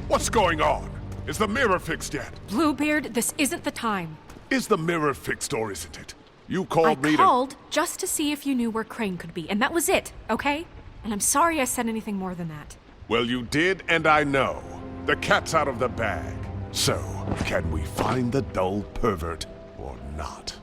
What's going on? Is the mirror fixed yet? Bluebeard, this isn't the time. Is the mirror fixed or isn't it? You called me I called just to see if you knew where Crane could be, and that was it, okay? And I'm sorry I said anything more than that. Well, you did, and I know. The cat's out of the bag. So, can we find the dull pervert or not?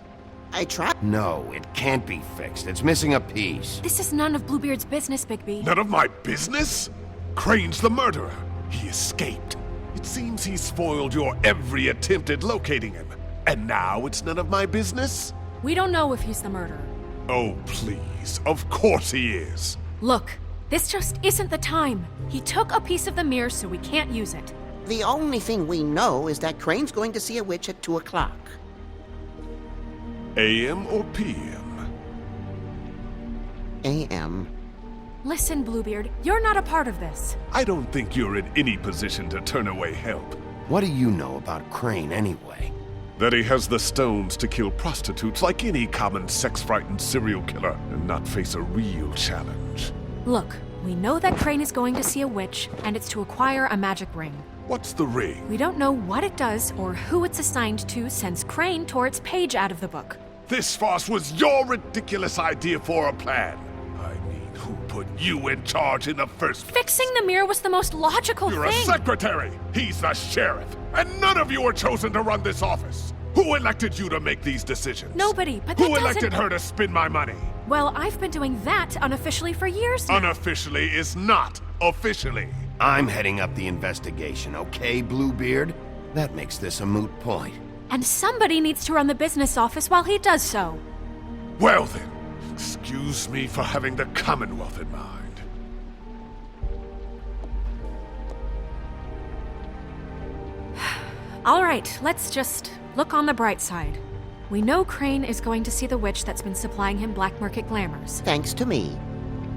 I tried. No, it can't be fixed. It's missing a piece. This is none of Bluebeard's business, Bigby. None of my business? Crane's the murderer. He escaped. It seems he spoiled your every attempt at locating him. And now it's none of my business? We don't know if he's the murderer. Oh, please. Of course he is. Look, this just isn't the time. He took a piece of the mirror, so we can't use it. The only thing we know is that Crane's going to see a witch at 2 o'clock. AM or PM? AM. Listen, Bluebeard, you're not a part of this. I don't think you're in any position to turn away help. What do you know about Crane anyway? That he has the stones to kill prostitutes like any common sex-frightened serial killer and not face a real challenge. Look, we know that Crane is going to see a witch, and it's to acquire a magic ring. What's the ring? We don't know what it does or who it's assigned to since Crane tore its page out of the book. This farce was your ridiculous idea for a plan. I mean, who put you in charge in the first place? Fixing the mirror was the most logical You're thing. a secretary! He's the sheriff! And none of you were chosen to run this office! Who elected you to make these decisions? Nobody, but that Who doesn't... elected her to spend my money? Well, I've been doing that unofficially for years now. Unofficially is not officially. I'm heading up the investigation, okay, Bluebeard? That makes this a moot point. And somebody needs to run the business office while he does so. Well then, excuse me for having the Commonwealth in mind. All right, let's just look on the bright side. We know Crane is going to see the witch that's been supplying him black market glamours. Thanks to me.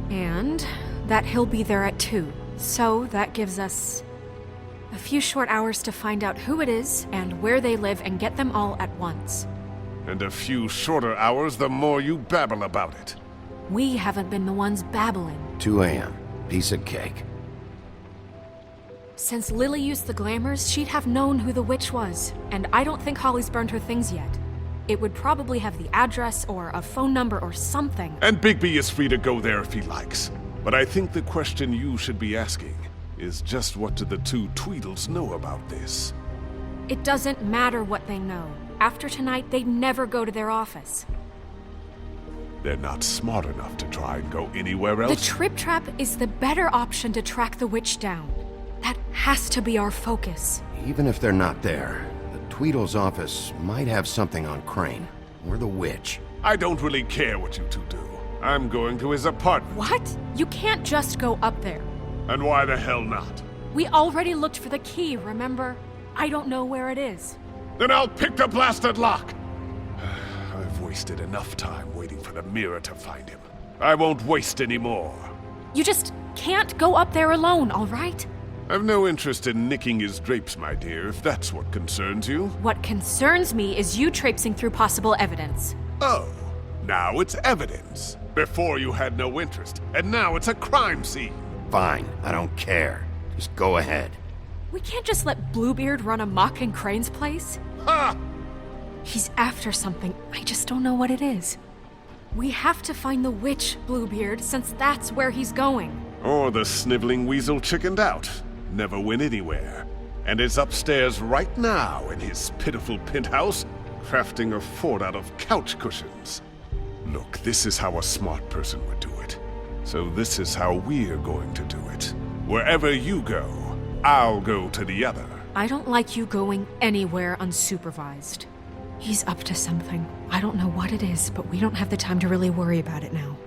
And that he'll be there at 2. So that gives us a few short hours to find out who it is and where they live and get them all at once. And a few shorter hours the more you babble about it. We haven't been the ones babbling. 2 a.m. Piece of cake. Since Lily used the glamours, she'd have known who the witch was, and I don't think Holly's burned her things yet. It would probably have the address or a phone number or something. And Bigby is free to go there if he likes. But I think the question you should be asking is just what do the 2 Tweedles know about this? It doesn't matter what they know. After tonight, they'd never go to their office. They're not smart enough to try and go anywhere The else. Trip Trap is the better option to track the witch down. That has to be our focus. Even if they're not there, the Tweedle's office might have something on Crane, or the witch. I don't really care what you 2 do. I'm going to his apartment. What? You can't just go up there. And why the hell not? We already looked for the key, remember? I don't know where it is. Then I'll pick the blasted lock! I've wasted enough time waiting for the mirror to find him. I won't waste any more. You just can't go up there alone, all right? I've no interest in nicking his drapes, my dear, if that's what concerns you. What concerns me is you traipsing through possible evidence. Oh, now it's evidence. Before you had no interest, and now it's a crime scene. Fine, I don't care. Just go ahead. We can't just let Bluebeard run amok in Crane's place. Ha! He's after something, I just don't know what it is. We have to find the witch, Bluebeard, since that's where he's going. Or the sniveling weasel chickened out. Never went anywhere. And is upstairs right now in his pitiful penthouse, crafting a fort out of couch cushions. Look, this is how a smart person would do it. So this is how we're going to do it. Wherever you go, I'll go to the other. I don't like you going anywhere unsupervised. He's up to something. I don't know what it is, but we don't have the time to really worry about it now.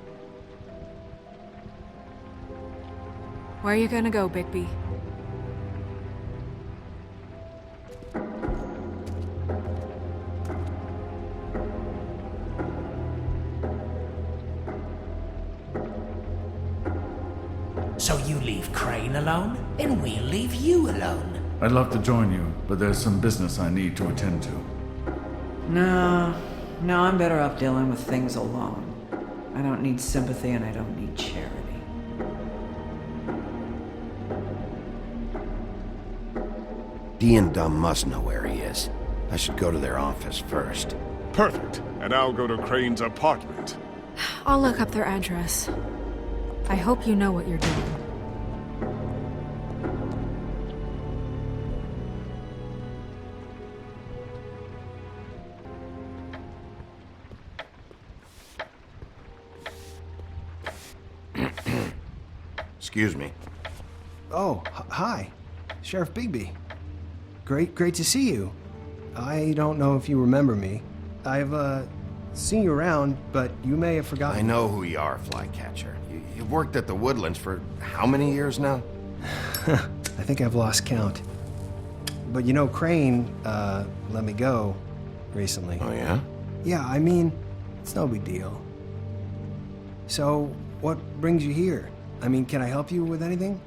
Where are you gonna go, Bigby? So you leave Crane alone, and we'll leave you alone. I'd love to join you, but there's some business I need to attend to. No, I'm better off dealing with things alone. I don't need sympathy and I don't need charity. Dee and Dumb must know where he is. I should go to their office first. Perfect. And I'll go to Crane's apartment. I'll look up their address. I hope you know what you're doing. Excuse me. Oh, hi. Sheriff Bigby. Great to see you. I don't know if you remember me. I've, seen you around, but you may have forgotten. I know who you are, Flycatcher. You've worked at the Woodlands for how many years now? I think I've lost count. But you know, Crane, let me go recently. Oh, yeah? Yeah, I mean, it's no big deal. So, what brings you here? I mean, can I help you with anything?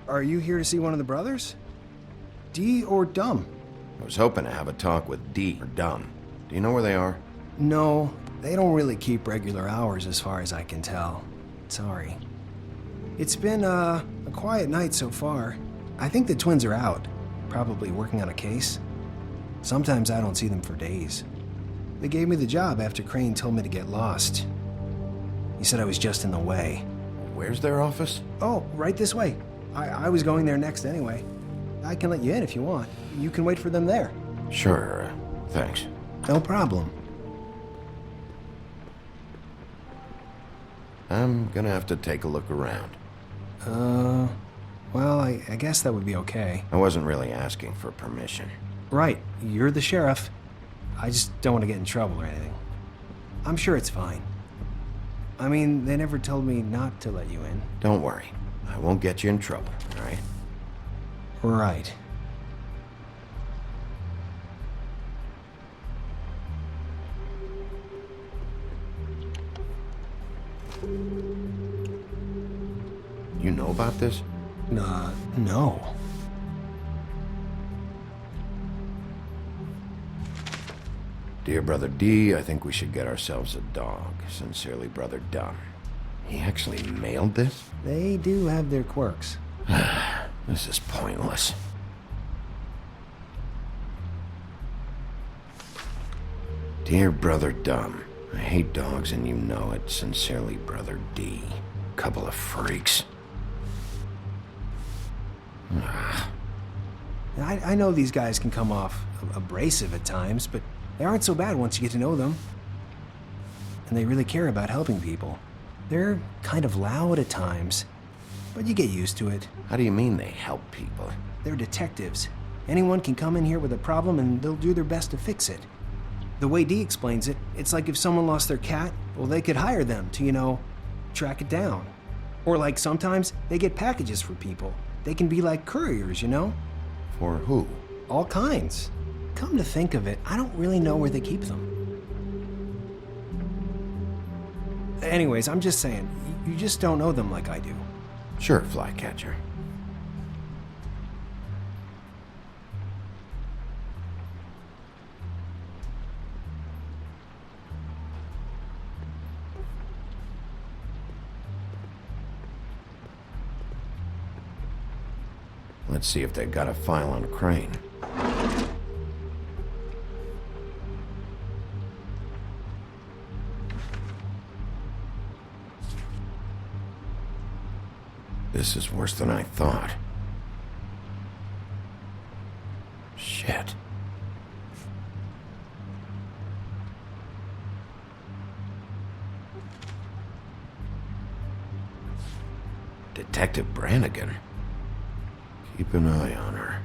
Are you here to see one of the brothers? Dee or Dumb? I was hoping to have a talk with Dee or Dumb. Do you know where they are? No, they don't really keep regular hours as far as I can tell. Sorry. It's been, a quiet night so far. I think the twins are out, probably working on a case. Sometimes I don't see them for days. They gave me the job after Crane told me to get lost. He said I was just in the way. Where's their office? Oh, right this way. I was going there next anyway. I can let you in if you want. You can wait for them there. Sure, thanks. No problem. I'm gonna have to take a look around. Well, I guess that would be okay. I wasn't really asking for permission. Right, you're the sheriff. I just don't want to get in trouble or anything. I'm sure it's fine. I mean, they never told me not to let you in. Don't worry. I won't get you in trouble, all right? Right. You know about this? No. Dear Brother D, I think we should get ourselves a dog. Sincerely, Brother Dumb. He actually mailed this? They do have their quirks. This is pointless. Dear Brother Dumb, I hate dogs and you know it. Sincerely, Brother D. Couple of freaks. I know these guys can come off abrasive at times, but they aren't so bad once you get to know them. And they really care about helping people. They're kind of loud at times, but you get used to it. How do you mean they help people? They're detectives. Anyone can come in here with a problem and they'll do their best to fix it. The way Dee explains it, it's like if someone lost their cat, well, they could hire them to, track it down. Or like sometimes they get packages for people. They can be like couriers, For who? All kinds. Come to think of it, I don't really know where they keep them. Anyways, I'm just saying, you just don't know them like I do. Sure, Flycatcher. Let's see if they've got a file on Crane. This is worse than I thought. Shit. Detective Brannigan. Keep an eye on her.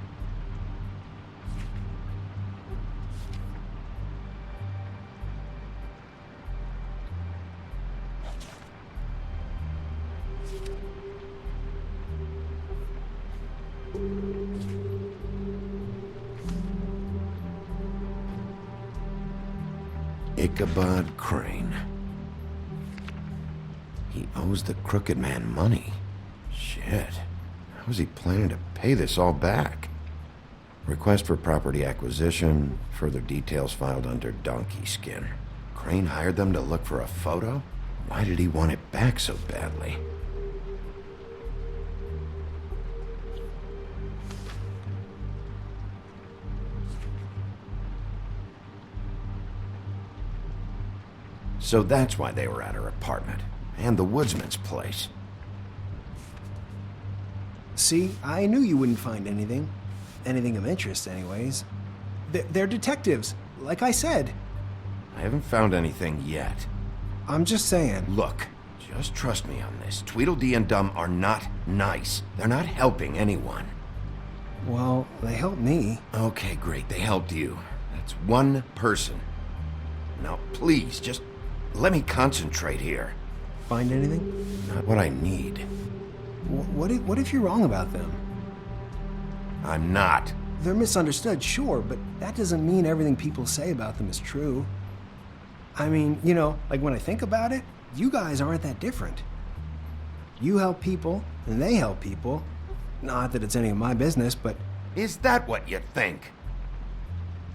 Ichabod Crane. He owes the crooked man money. Shit. How is he planning to pay this all back? Request for property acquisition. Further details filed under donkey skin. Crane hired them to look for a photo? Why did he want it back so badly? So that's why they were at her apartment. And the woodsman's place. See, I knew you wouldn't find anything. Anything of interest, anyways. They're detectives, like I said. I haven't found anything yet. I'm just saying. Look, just trust me on this. Tweedledee and Dum are not nice. They're not helping anyone. Well, they helped me. Okay, great. They helped you. That's one person. Now, please, just let me concentrate here. Find anything? Not what I need. What if you're wrong about them? I'm not. They're misunderstood, sure, but that doesn't mean everything people say about them is true. I mean, you know, like when I think about it, you guys aren't that different. You help people, and they help people. Not that it's any of my business, but... Is that what you think?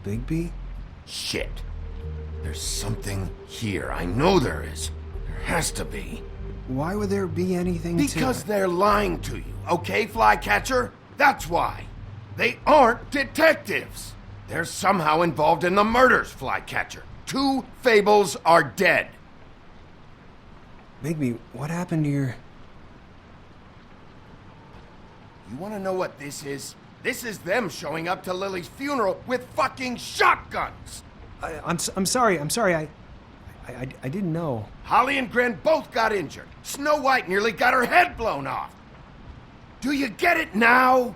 Bigby? Shit. There's something here. I know there is. There has to be. Why would there be anything Because they're lying to you, okay, Flycatcher? That's why. They aren't detectives. They're somehow involved in the murders, Flycatcher. 2 Fables are dead. Bigby, what happened to your... You want to know what this is? This is them showing up to Lily's funeral with fucking shotguns. I'm sorry. I didn't know. Holly and Gren both got injured. Snow White nearly got her head blown off. Do you get it now?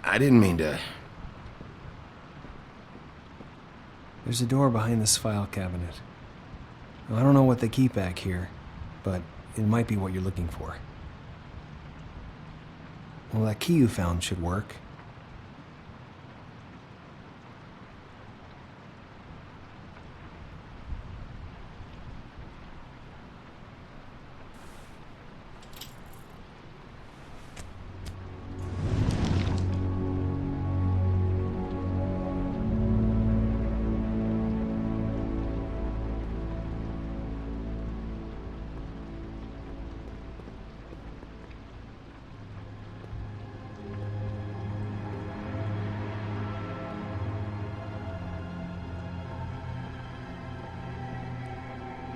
I didn't mean to... There's a door behind this file cabinet. Well, I don't know what they keep back here, but it might be what you're looking for. Well, that key you found should work.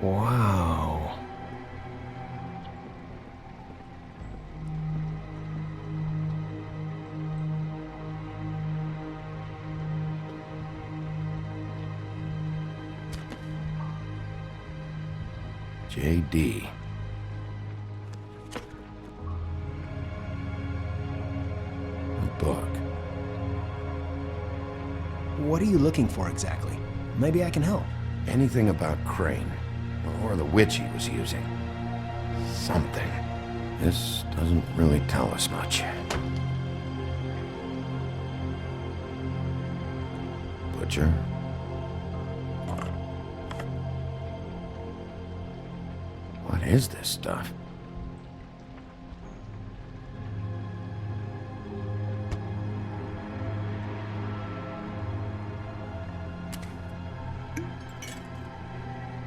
Wow. J.D. A book. What are you looking for exactly? Maybe I can help. Anything about Crane, or the witch he was using. Something. This doesn't really tell us much. Butcher? What is this stuff?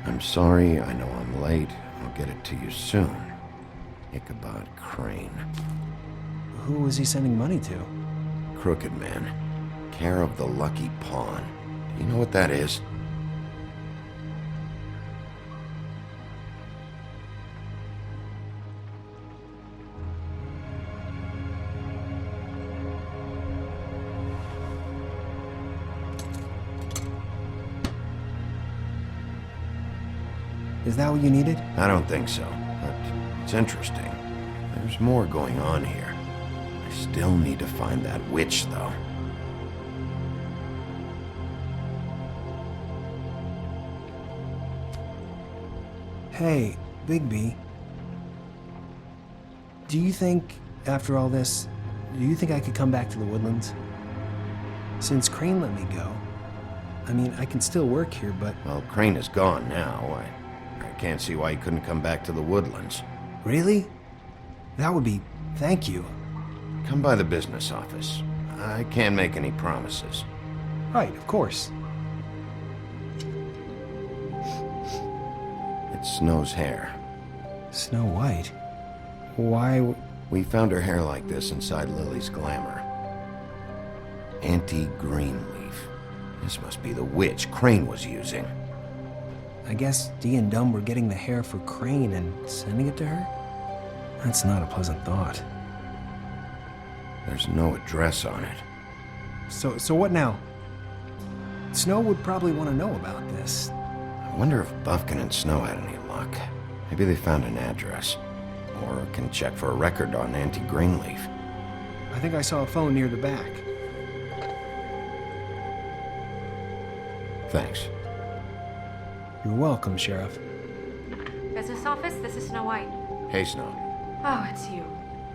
I'm sorry, I know I'm late. I'll get it to you soon. Ichabod Crane. Who was he sending money to? Crooked Man. Care of the Lucky Pawn. Do you know what that is? Is that what you needed? I don't think so, but it's interesting. There's more going on here. I still need to find that witch, though. Hey, Bigby. Do you think, after all this, do you think I could come back to the Woodlands? Since Crane let me go. I mean, I can still work here, but... Well, Crane is gone now. I can't see why he couldn't come back to the Woodlands. Really? That would be... thank you. Come by the business office. I can't make any promises. Right, of course. It's Snow's hair. Snow White? Why... We found her hair like this inside Lily's glamour. Anti-Greenleaf. This must be the witch Crane was using. I guess Dee and Dumb were getting the hair for Crane and sending it to her? That's not a pleasant thought. There's no address on it. So what now? Snow would probably want to know about this. I wonder if Buffkin and Snow had any luck. Maybe they found an address. Or can check for a record on Anti-Greenleaf. I think I saw a phone near the back. Thanks. You're welcome, Sheriff. Business office, this is Snow White. Hey, Snow. Oh, it's you.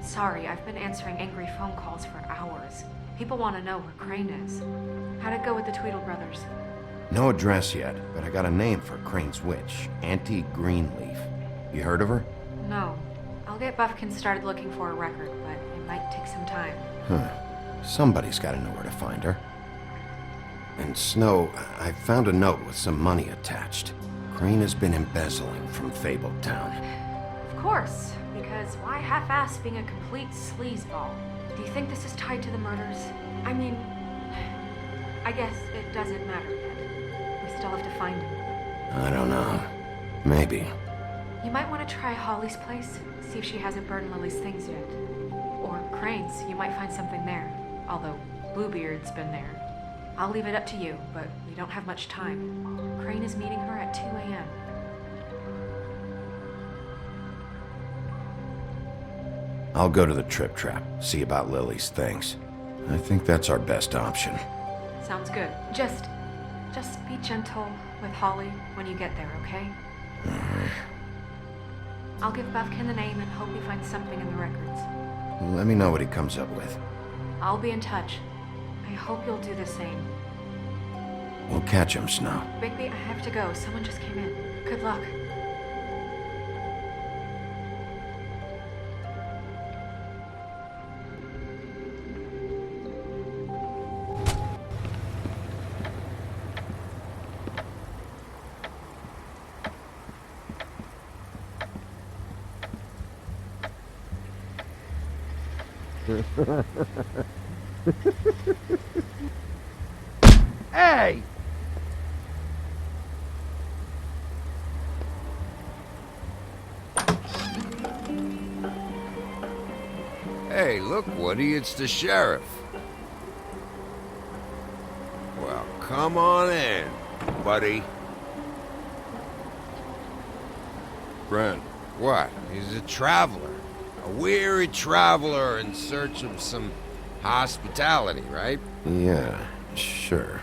Sorry, I've been answering angry phone calls for hours. People want to know where Crane is. How'd it go with the Tweedle brothers? No address yet, but I got a name for Crane's witch. Anti-Greenleaf. You heard of her? No. I'll get Buffkin started looking for a record, but it might take some time. Somebody's got to know where to find her. And Snow, I found a note with some money attached. Crane has been embezzling from Fabletown. Of course, because why half-ass being a complete sleazeball? Do you think this is tied to the murders? I mean, I guess it doesn't matter yet. We still have to find him. I don't know. Maybe. You might want to try Holly's place, see if she hasn't burned Lily's things yet. Or Crane's, you might find something there. Although Bluebeard's been there. I'll leave it up to you, but we don't have much time. Crane is meeting her at 2 a.m. I'll go to the Trip Trap, see about Lily's things. I think that's our best option. Sounds good. Just be gentle with Holly when you get there, okay? I'll give Buffkin the name and hope he finds something in the records. Let me know what he comes up with. I'll be in touch. I hope you'll do the same. We'll catch him, Snow. Bigby, I have to go. Someone just came in. Good luck. Hey! Hey, look, Woody, it's the sheriff. Well, come on in, buddy. Brent. What? He's a traveler. A weary traveler in search of some hospitality, right? Yeah, sure.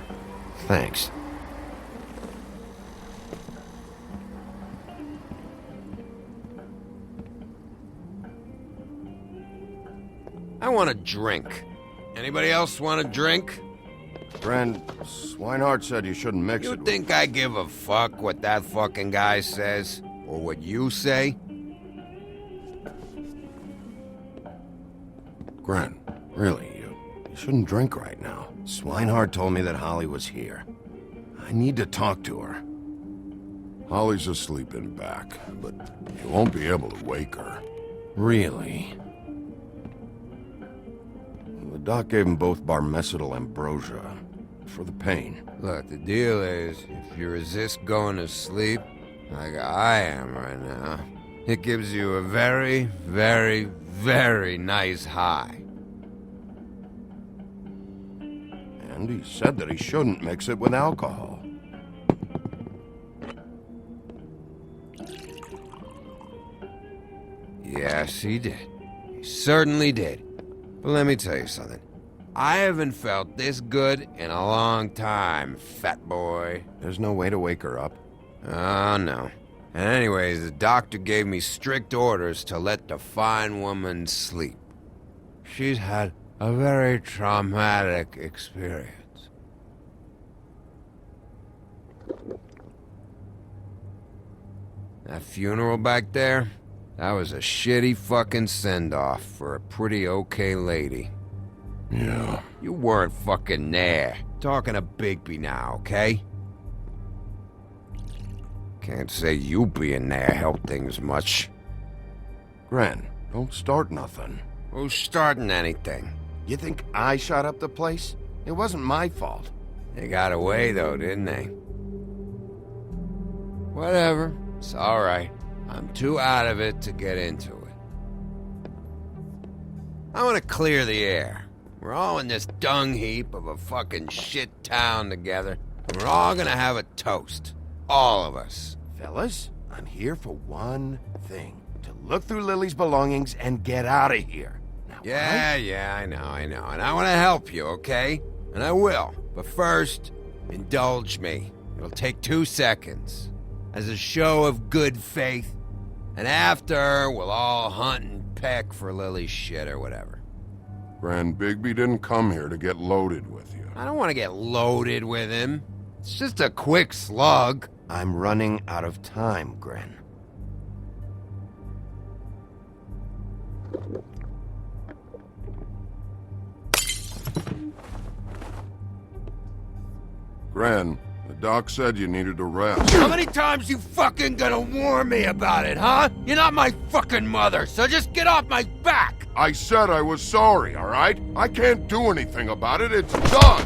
Thanks. I want a drink. Anybody else want a drink? Brent, Swinehart said you shouldn't mix You it. think I give a fuck what that fucking guy says? Or what you say? Grant, really, you shouldn't drink right now. Swinehart told me that Holly was here. I need to talk to her. Holly's asleep in back, but you won't be able to wake her. Really? The doc gave them both Barmecidal ambrosia for the pain. Look, the deal is, if you resist going to sleep, like I am right now, it gives you a very, very, very nice high. And he said that he shouldn't mix it with alcohol. Yes, he did. He certainly did. But let me tell you something. I haven't felt this good in a long time, fat boy. There's no way to wake her up. Oh, no. And anyways, the doctor gave me strict orders to let the fine woman sleep. She's had a very traumatic experience. That funeral back there, that was a shitty fucking send-off for a pretty okay lady. Yeah. You weren't fucking there. Talking to Bigby now, okay? Can't say you being there helped things much. Gran, don't start nothing. Who's starting anything? You think I shot up the place? It wasn't my fault. They got away, though, didn't they? Whatever. It's alright. I'm too out of it to get into it. I want to clear the air. We're all in this dung heap of a fucking shit town together, and we're all gonna have a toast. All of us. Fellas, I'm here for one thing. To look through Lily's belongings and get out of here. Now, Yeah, I know. And I want to help you, okay? And I will. But first, indulge me. It'll take 2 seconds. As a show of good faith. And after, we'll all hunt and peck for Lily's shit or whatever. Gran Bigby didn't come here to get loaded with you. I don't want to get loaded with him. It's just a quick slug. I'm running out of time, Gren. Gran, the doc said you needed a rest. How many times you fucking gonna warn me about it, huh? You're not my fucking mother, so just get off my back! I said I was sorry, all right? I can't do anything about it. It's done.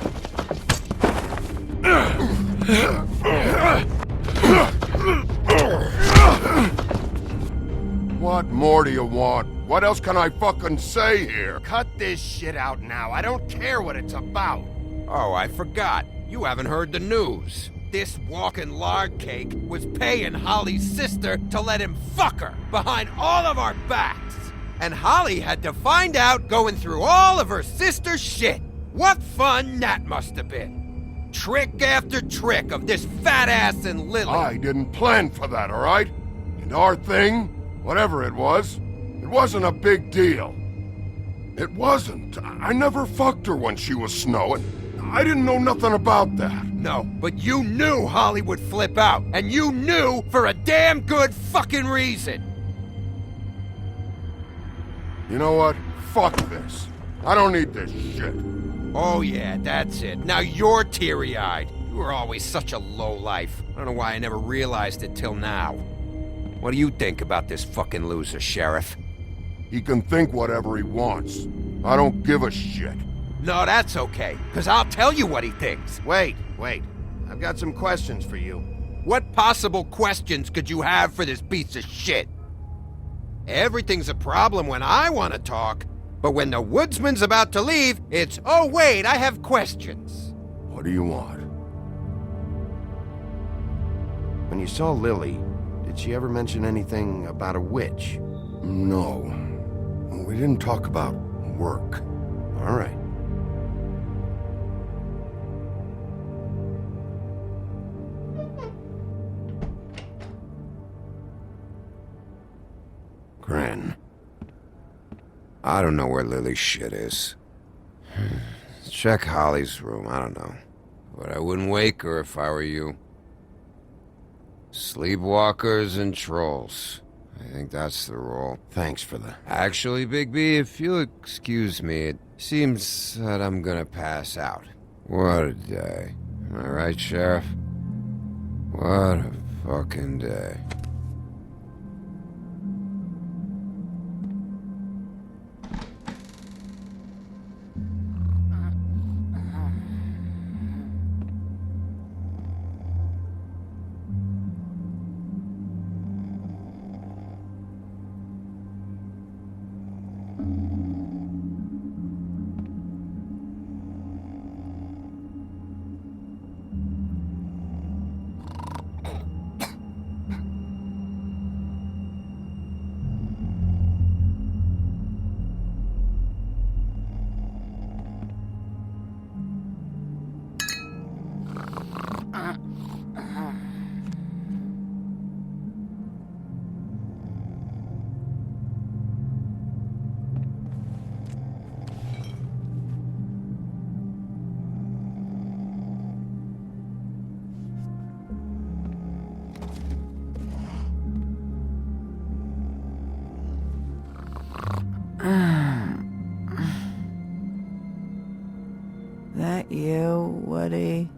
What more do you want? What else can I fucking say here? Cut this shit out now. I don't care what it's about. Oh, I forgot. You haven't heard the news. This walking lard cake was paying Holly's sister to let him fuck her behind all of our backs. And Holly had to find out going through all of her sister's shit. What fun that must have been. Trick after trick of this fat ass and Lily. I didn't plan for that, all right? And our thing, whatever it wasn't a big deal. It wasn't. I never fucked her when she was snowing. I didn't know nothing about that. No, but you knew Holly would flip out. And you knew for a damn good fucking reason. You know what? Fuck this. I don't need this shit. Oh yeah, that's it. Now you're teary-eyed. You were always such a lowlife. I don't know why I never realized it till now. What do you think about this fucking loser, Sheriff? He can think whatever he wants. I don't give a shit. No, that's okay, because I'll tell you what he thinks. Wait. I've got some questions for you. What possible questions could you have for this piece of shit? Everything's a problem when I want to talk, but when the woodsman's about to leave, it's, oh wait, I have questions. What do you want? When you saw Lily, did she ever mention anything about a witch? No. We didn't talk about work. All right. Gran. I don't know where Lily's shit is. Check Holly's room, I don't know. But I wouldn't wake her if I were you. Sleepwalkers and trolls. I think that's the rule. Thanks for the... Actually, Bigby, if you'll excuse me, it seems that I'm gonna pass out. What a day. Am I right, Sheriff? What a fucking day. That you, Woody?